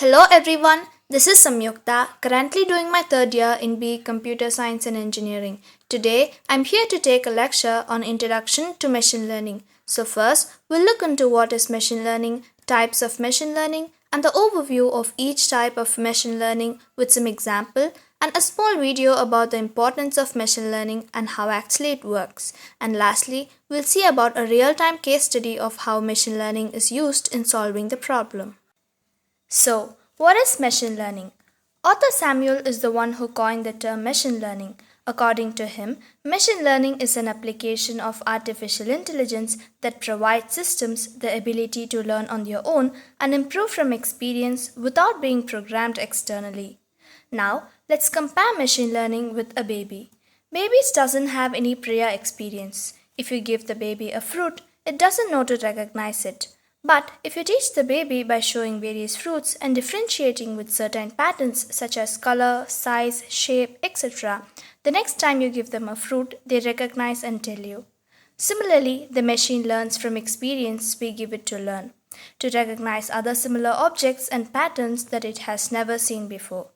Hello everyone, this is Samyuktha, currently doing my third year in BE Computer Science and Engineering. Today, I'm here to take a lecture on Introduction to Machine Learning. So first, we'll look into what is machine learning, types of machine learning, and the overview of each type of machine learning with some example and a small video about the importance of machine learning and how actually it works. And lastly, we'll see about a real-time case study of how machine learning is used in solving the problem. So, what is machine learning? Author Samuel is the one who coined the term machine learning. According to him, machine learning is an application of artificial intelligence that provides systems the ability to learn on their own and improve from experience without being programmed externally. Now, let's compare machine learning with a baby. Babies doesn't have any prior experience. If you give the baby a fruit, it doesn't know to recognize it. But if you teach the baby by showing various fruits and differentiating with certain patterns such as color, size, shape, etc., the next time you give them a fruit, they recognize and tell you. Similarly, the machine learns from experience we give it to learn, to recognize other similar objects and patterns that it has never seen before.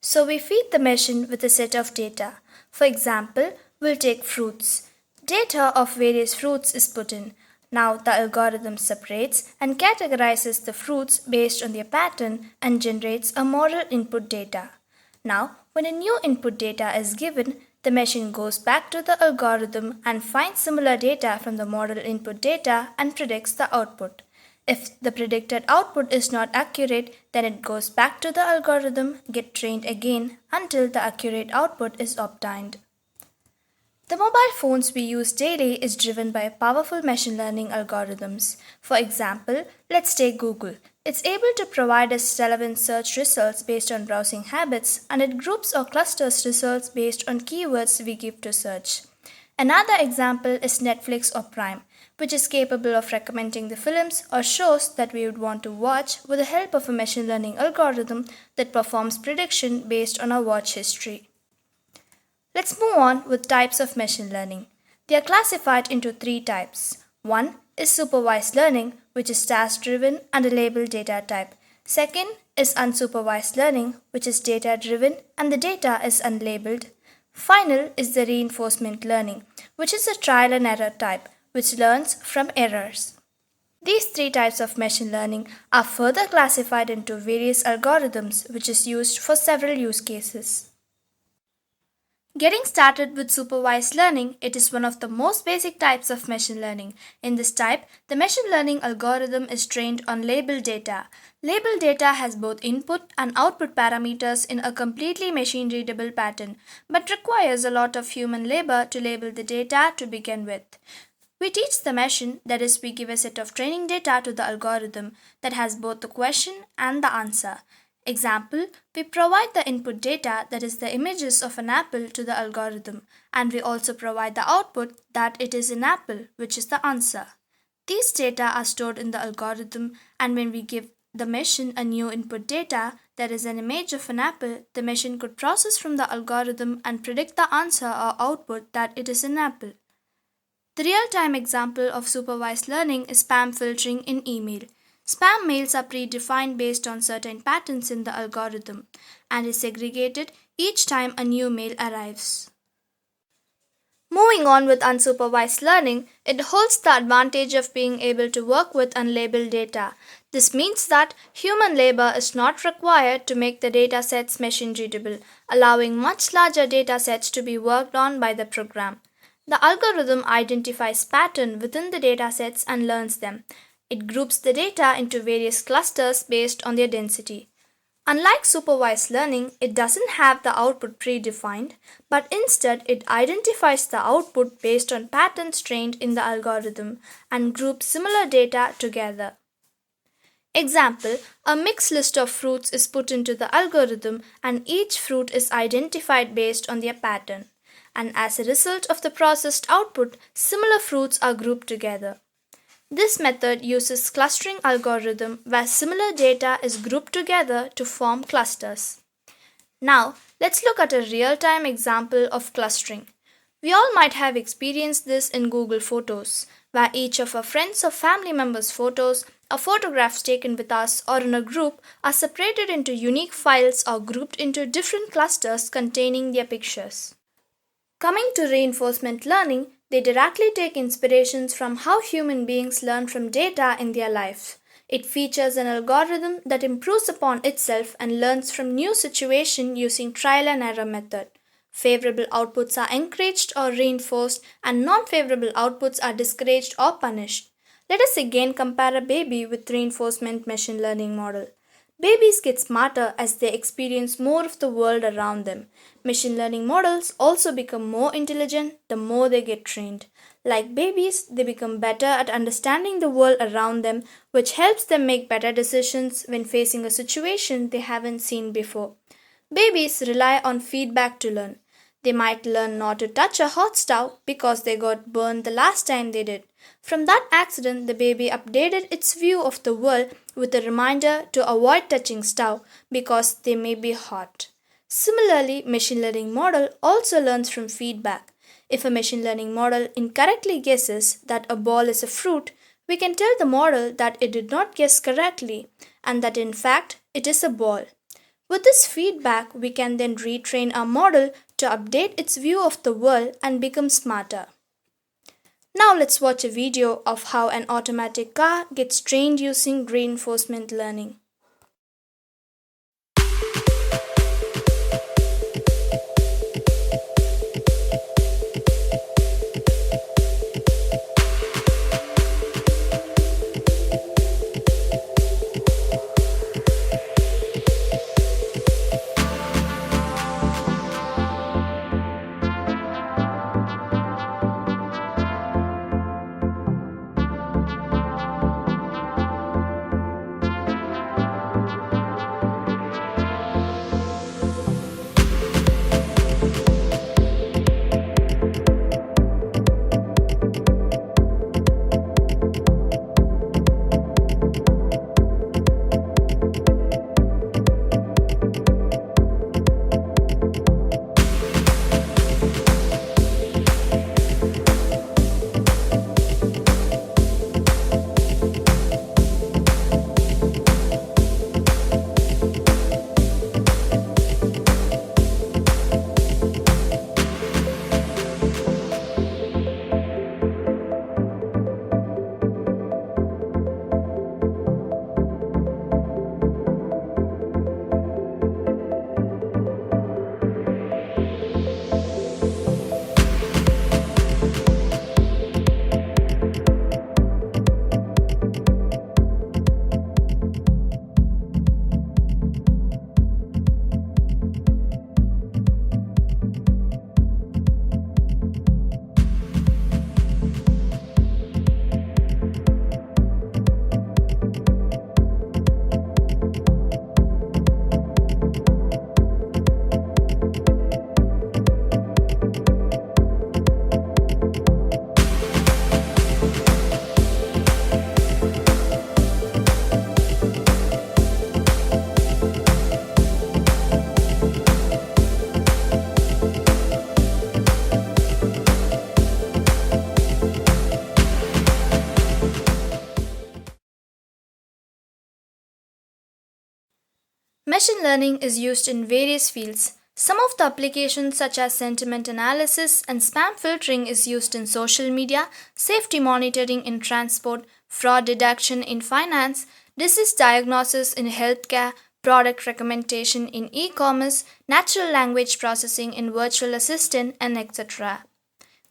So we feed the machine with a set of data. For example, we'll take fruits. Data of various fruits is put in. Now the algorithm separates and categorizes the fruits based on their pattern and generates a model input data. Now, when a new input data is given, the machine goes back to the algorithm and finds similar data from the model input data and predicts the output. If the predicted output is not accurate, then it goes back to the algorithm, get trained again until the accurate output is obtained. The mobile phones we use daily is driven by powerful machine learning algorithms. For example, let's take Google. It's able to provide us relevant search results based on browsing habits, and it groups or clusters results based on keywords we give to search. Another example is Netflix or Prime, which is capable of recommending the films or shows that we would want to watch with the help of a machine learning algorithm that performs prediction based on our watch history. Let's move on with types of machine learning. They are classified into three types. One is supervised learning, which is task driven and a labeled data type. Second is unsupervised learning, which is data driven and the data is unlabeled. Final is the reinforcement learning, which is a trial and error type, which learns from errors. These three types of machine learning are further classified into various algorithms, which is used for several use cases. Getting started with supervised learning, it is one of the most basic types of machine learning. In this type, the machine learning algorithm is trained on labeled data. Labeled data has both input and output parameters in a completely machine-readable pattern, but requires a lot of human labor to label the data to begin with. We teach the machine, that is, we give a set of training data to the algorithm that has both the question and the answer. Example, we provide the input data, that is the images of an apple, to the algorithm, and we also provide the output that it is an apple, which is the answer. These data are stored in the algorithm, and when we give the machine a new input data, that is an image of an apple, the machine could process from the algorithm and predict the answer or output that it is an apple. The real-time example of supervised learning is spam filtering in email. Spam mails are predefined based on certain patterns in the algorithm and is segregated each time a new mail arrives. Moving on with unsupervised learning, it holds the advantage of being able to work with unlabeled data. This means that human labor is not required to make the data sets machine readable, allowing much larger data sets to be worked on by the program. The algorithm identifies patterns within the data sets and learns them. It groups the data into various clusters based on their density. Unlike supervised learning, it doesn't have the output predefined, but instead it identifies the output based on patterns trained in the algorithm and groups similar data together. Example, a mixed list of fruits is put into the algorithm and each fruit is identified based on their pattern. And as a result of the processed output, similar fruits are grouped together. This method uses clustering algorithm where similar data is grouped together to form clusters. Now, let's look at a real-time example of clustering. We all might have experienced this in Google Photos, where each of our friends or family members' photos Our photographs taken with us or in a group are separated into unique files or grouped into different clusters containing their pictures. Coming to reinforcement learning, they directly take inspirations from how human beings learn from data in their lives. It features an algorithm that improves upon itself and learns from new situations using trial and error method. Favorable outputs are encouraged or reinforced and non-favorable outputs are discouraged or punished. Let us again compare a baby with reinforcement machine learning model. Babies get smarter as they experience more of the world around them. Machine learning models also become more intelligent the more they get trained. Like babies, they become better at understanding the world around them, which helps them make better decisions when facing a situation they haven't seen before. Babies rely on feedback to learn. They might learn not to touch a hot stove because they got burned the last time they did. From that accident, the baby updated its view of the world with a reminder to avoid touching stove because they may be hot. Similarly, machine learning model also learns from feedback. If a machine learning model incorrectly guesses that a ball is a fruit, we can tell the model that it did not guess correctly and that in fact it is a ball. With this feedback, we can then retrain our model to update its view of the world and become smarter. Now let's watch a video of how an automatic car gets trained using reinforcement learning. Machine learning is used in various fields. Some of the applications such as sentiment analysis and spam filtering is used in social media, safety monitoring in transport, fraud detection in finance, disease diagnosis in healthcare, product recommendation in e-commerce, natural language processing in virtual assistant, and etc.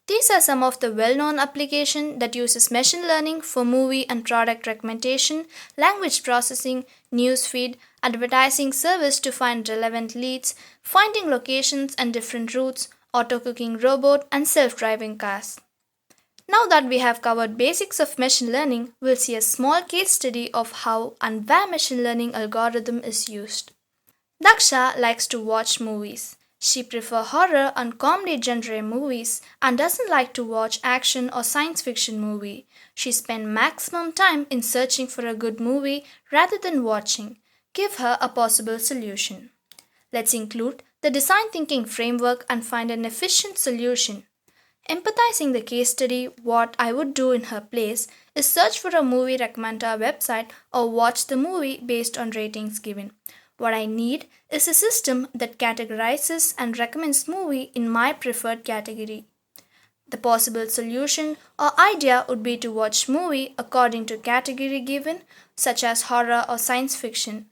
These are some of the well-known applications that uses machine learning for movie and product recommendation, language processing, newsfeed, advertising service to find relevant leads, finding locations and different routes, auto-cooking robot, and self-driving cars. Now that we have covered basics of machine learning, we'll see a small case study of how and where machine learning algorithm is used. Daksha likes to watch movies. She prefers horror and comedy genre movies and doesn't like to watch action or science fiction movie. She spends maximum time in searching for a good movie rather than watching. Give her a possible solution. Let's include the design thinking framework and find an efficient solution. Empathizing the case study, what I would do in her place is search for a movie recommender website or watch the movie based on ratings given. What I need is a system that categorizes and recommends movie in my preferred category. The possible solution or idea would be to watch movie according to category given, such as horror or science fiction,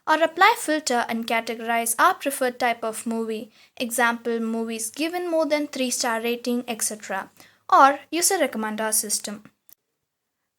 or apply filter and categorize our preferred type of movie, example movies given more than 3-star rating, etc., or use a recommender system.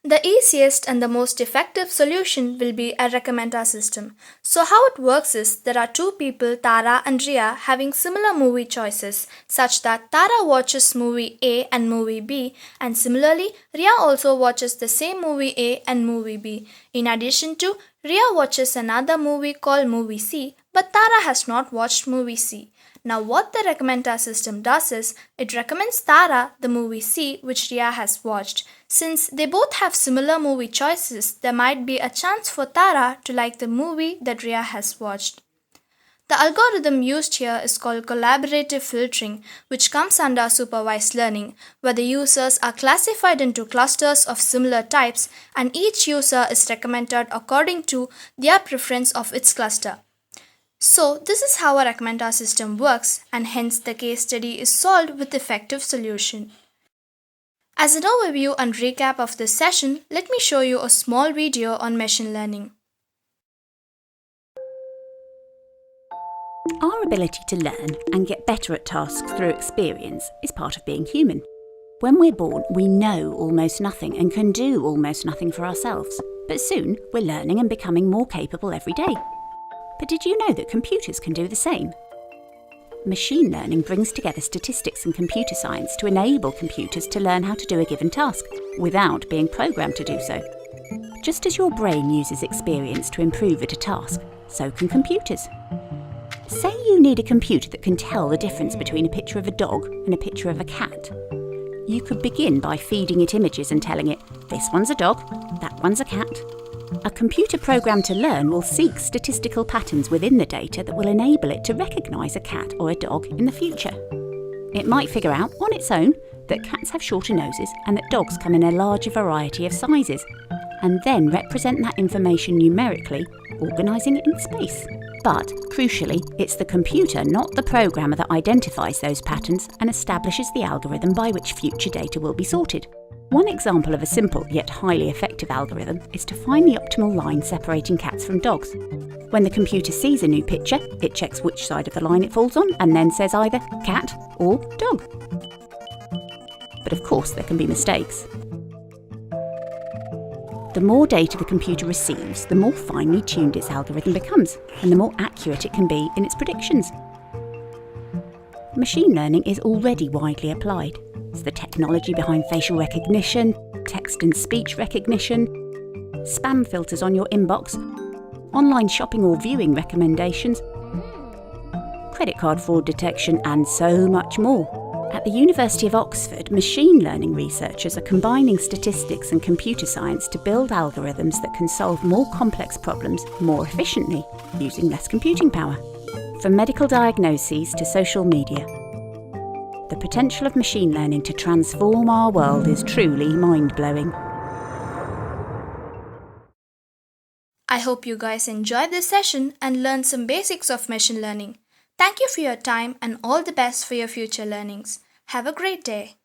The easiest and the most effective solution will be a recommender system. So how it works is there are two people, Tara and Ria, having similar movie choices such that Tara watches movie A and movie B, and similarly Ria also watches the same movie A and movie B. In addition to, Ria watches another movie called movie C, but Tara has not watched movie C. Now what the recommender system does is, it recommends Tara the movie C which Ria has watched. Since they both have similar movie choices, there might be a chance for Tara to like the movie that Ria has watched. The algorithm used here is called collaborative filtering, which comes under supervised learning, where the users are classified into clusters of similar types and each user is recommended according to their preference of its cluster. So this is how a recommender system works, and hence the case study is solved with effective solution. As an overview and recap of this session, let me show you a small video on machine learning. Our ability to learn and get better at tasks through experience is part of being human. When we're born, we know almost nothing and can do almost nothing for ourselves. But soon, we're learning and becoming more capable every day. But did you know that computers can do the same? Machine learning brings together statistics and computer science to enable computers to learn how to do a given task without being programmed to do so. Just as your brain uses experience to improve at a task, so can computers. Say you need a computer that can tell the difference between a picture of a dog and a picture of a cat. You could begin by feeding it images and telling it, this one's a dog, that one's a cat. A computer programmed to learn will seek statistical patterns within the data that will enable it to recognise a cat or a dog in the future. It might figure out, on its own, that cats have shorter noses and that dogs come in a larger variety of sizes, and then represent that information numerically, organising it in space. But, crucially, it's the computer, not the programmer, that identifies those patterns and establishes the algorithm by which future data will be sorted. One example of a simple yet highly effective algorithm is to find the optimal line separating cats from dogs. When the computer sees a new picture, it checks which side of the line it falls on and then says either cat or dog. But of course there can be mistakes. The more data the computer receives, the more finely tuned its algorithm becomes, and the more accurate it can be in its predictions. Machine learning is already widely applied. It's the technology behind facial recognition, text and speech recognition, spam filters on your inbox, online shopping or viewing recommendations, credit card fraud detection, and so much more. At the University of Oxford, machine learning researchers are combining statistics and computer science to build algorithms that can solve more complex problems more efficiently, using less computing power. From medical diagnoses to social media, the potential of machine learning to transform our world is truly mind-blowing. I hope you guys enjoyed this session and learned some basics of machine learning. Thank you for your time and all the best for your future learnings. Have a great day.